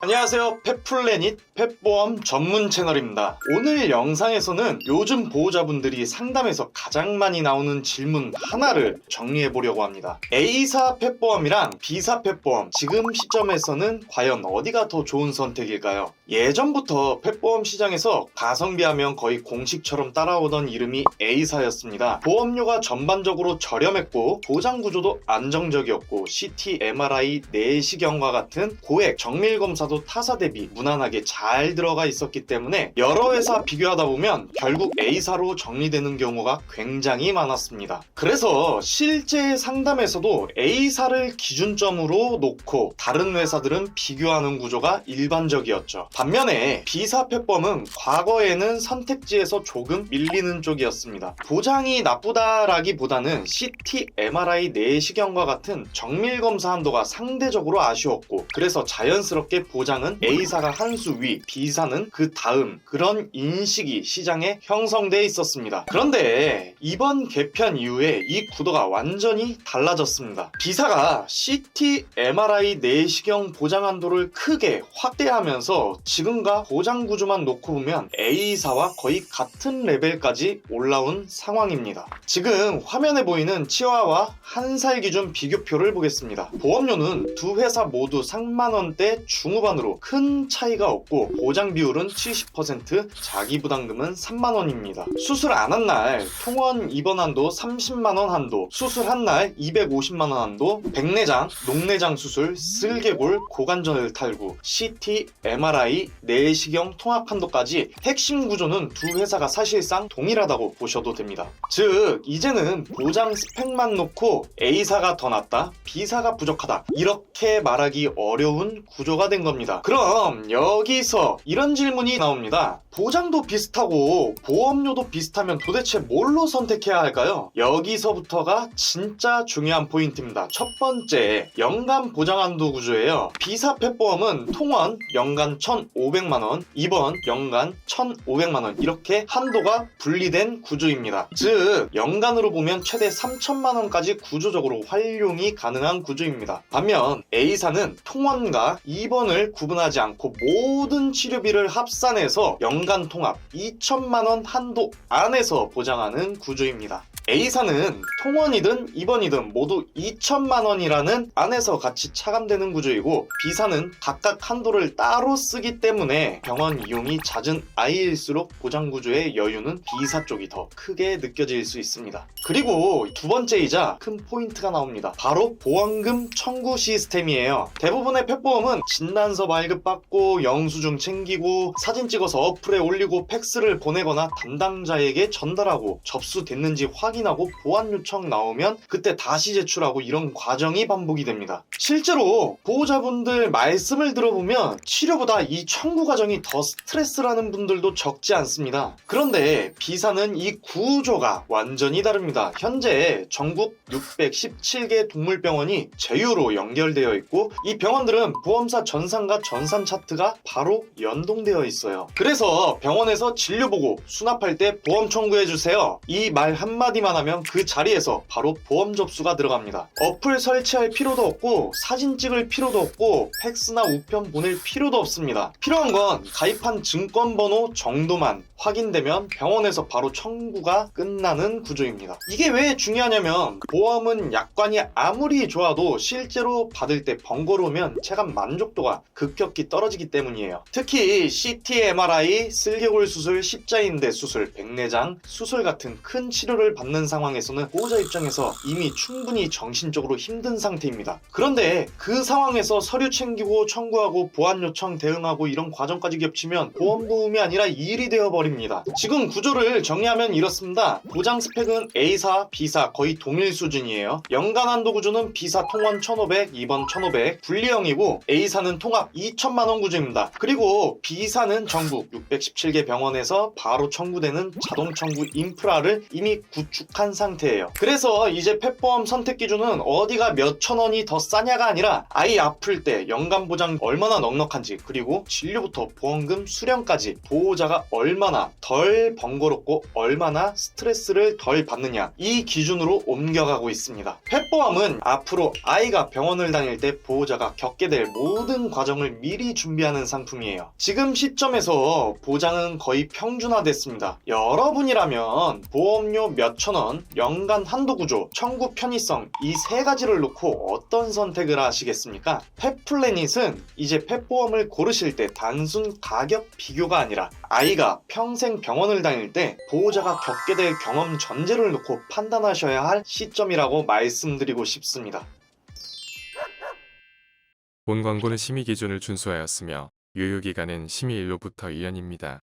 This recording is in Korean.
안녕하세요. 펫플래닛 펫보험 전문 채널입니다. 오늘 영상에서는 요즘 보호자분들이 상담에서 가장 많이 나오는 질문 하나를 정리해 보려고 합니다. A사 펫보험이랑 B사 펫보험, 지금 시점에서는 과연 어디가 더 좋은 선택일까요? 예전부터 펫보험 시장에서 가성비 하면 거의 공식처럼 따라오던 이름이 A사였습니다. 보험료가 전반적으로 저렴했고 보장 구조도 안정적이었고 CT, MRI, 내시경과 같은 고액 정밀 검사도 타사 대비 무난하게 잘 들어가 있었기 때문에 여러 회사 비교하다 보면 결국 A사로 정리되는 경우가 굉장히 많았습니다. 그래서 실제 상담에서도 A사를 기준점으로 놓고 다른 회사들은 비교하는 구조가 일반적이었죠. 반면에 B사 펫보험은 과거에는 선택지에서 조금 밀리는 쪽이었습니다. 보장이 나쁘다라기보다는 CT, MRI, 내시경과 같은 정밀 검사 한도가 상대적으로 아쉬웠고, 그래서 자연스럽게 보장은 A사가 한 수 위, B사는 그 다음, 그런 인식이 시장에 형성돼 있었습니다. 그런데 이번 개편 이후에 이 구도가 완전히 달라졌습니다. B사가 CT, MRI, 내시경 보장 한도를 크게 확대하면서 지금과 보장 구조만 놓고 보면 A사와 거의 같은 레벨까지 올라온 상황입니다. 지금 화면에 보이는 치와와 한살 기준 비교표를 보겠습니다. 보험료는 두 회사 모두 3만원대 중후반으로 큰 차이가 없고 보장 비율은 70%, 자기 부담금은 3만원입니다. 수술 안 한 날 통원 입원 한도 30만원 한도, 수술한 날 250만원 한도, 백내장, 녹내장 수술, 슬개골, 고관절 탈구, CT, MRI, 내시경 통합 한도까지 핵심 구조는 두 회사가 사실상 동일하다고 보셔도 됩니다. 즉 이제는 보장 스펙만 놓고 A사가 더 낫다, B사가 부족하다, 이렇게 말하기 어려운 구조가 된 겁니다. 그럼 여기서 이런 질문이 나옵니다. 보장도 비슷하고 보험료도 비슷하면 도대체 뭘로 선택해야 할까요? 여기서부터가 진짜 중요한 포인트입니다. 첫 번째, 연간 보장 한도 구조예요. B사 펫보험은 통원 연간 1,500만원, 입원 연간 1,500만원, 이렇게 한도가 분리된 구조입니다. 즉 연간으로 보면 최대 3천만원까지 구조적으로 활용이 가능한 구조입니다. 반면 A사는 통원과 입원을 구분하지 않고 모든 치료비를 합산해서 연간 통합 2천만원 한도 안에서 보장하는 구조입니다. A사는 통원이든 입원이든 모두 2천만원이라는 안에서 같이 차감되는 구조이고, B사는 각각 한도를 따로 쓰기 때문에 병원 이용이 잦은 아이일수록 보장 구조의 여유는 B사 쪽이 더 크게 느껴질 수 있습니다. 그리고 두 번째이자 큰 포인트가 나옵니다. 바로 보험금 청구 시스템이에요. 대부분의 펫보험은 진단서 발급받고 영수증 챙기고 사진 찍어서 어플에 올리고 팩스를 보내거나 담당자에게 전달하고 접수됐는지 확인하고 보완 요청 나오면 그때 다시 제출하고, 이런 과정이 반복이 됩니다. 실제로 보호자분들 말씀을 들어보면 치료보다 이 청구 과정이 더 스트레스라는 분들도 적지 않습니다. 그런데 B사는 이 구조가 완전히 다릅니다. 현재 전국 617개 동물병원이 제휴로 연결되어 있고, 이 병원들은 보험사 전산과 전산 차트가 바로 연동되어 있어요. 그래서 병원에서 진료 보고 수납할 때 보험 청구해주세요, 이 말 한마디만 하면 그 자리에서 바로 보험 접수가 들어갑니다. 어플 설치할 필요도 없고 사진 찍을 필요도 없고 팩스나 우편 보낼 필요도 없습니다. 필요한 건 가입한 증권번호 정도만 확인되면 병원에서 바로 청구가 끝나는 구조입니다. 이게 왜 중요하냐면, 보험은 약관이 아무리 좋아도 실제로 받을 때 번거로우면 체감 만족도가 급격히 떨어지기 때문이에요. 특히 CT, MRI, 슬개골 수술, 십자인대 수술, 백내장 수술 같은 큰 치료를 받는 상황에서는 보호자 입장에서 이미 충분히 정신적으로 힘든 상태입니다. 그런데 그 상황에서 서류 챙기고 청구하고 보완 요청 대응하고 이런 과정까지 겹치면 보험 도움이 아니라 일이 되어버립니다. 지금 구조를 정리하면 이렇습니다. 보장 스펙은 A사, B사 거의 동일 수준이에요. 연간 한도 구조는 B사 통원 1,500, 입원 1,500 분리형이고, A사는 통합 2천만원 구조입니다. 그리고 B사는 전국 617개 병원에서 바로 청구되는 자동 청구 인프라를 이미 구축 구축한 상태예요. 그래서 이제 펫보험 선택 기준은 어디가 몇천 원이 더 싸냐가 아니라 아이 아플 때 연간 보장 얼마나 넉넉한지, 그리고 진료부터 보험금 수령까지 보호자가 얼마나 덜 번거롭고 얼마나 스트레스를 덜 받느냐, 이 기준으로 옮겨가고 있습니다. 펫보험은 앞으로 아이가 병원을 다닐 때 보호자가 겪게 될 모든 과정을 미리 준비하는 상품이에요. 지금 시점에서 보장은 거의 평준화됐습니다. 여러분이라면 보험료 몇천 원, 연간 한도 구조, 청구 편의성, 이 세 가지를 놓고 어떤 선택을 하시겠습니까? 펫플래닛은 이제 펫보험을 고르실 때 단순 가격 비교가 아니라 아이가 평생 병원을 다닐 때 보호자가 겪게 될 경험 전제를 놓고 판단하셔야 할 시점이라고 말씀드리고 싶습니다. 본 광고는 심의 기준을 준수하였으며 유효기간은 심의일로부터 2년입니다.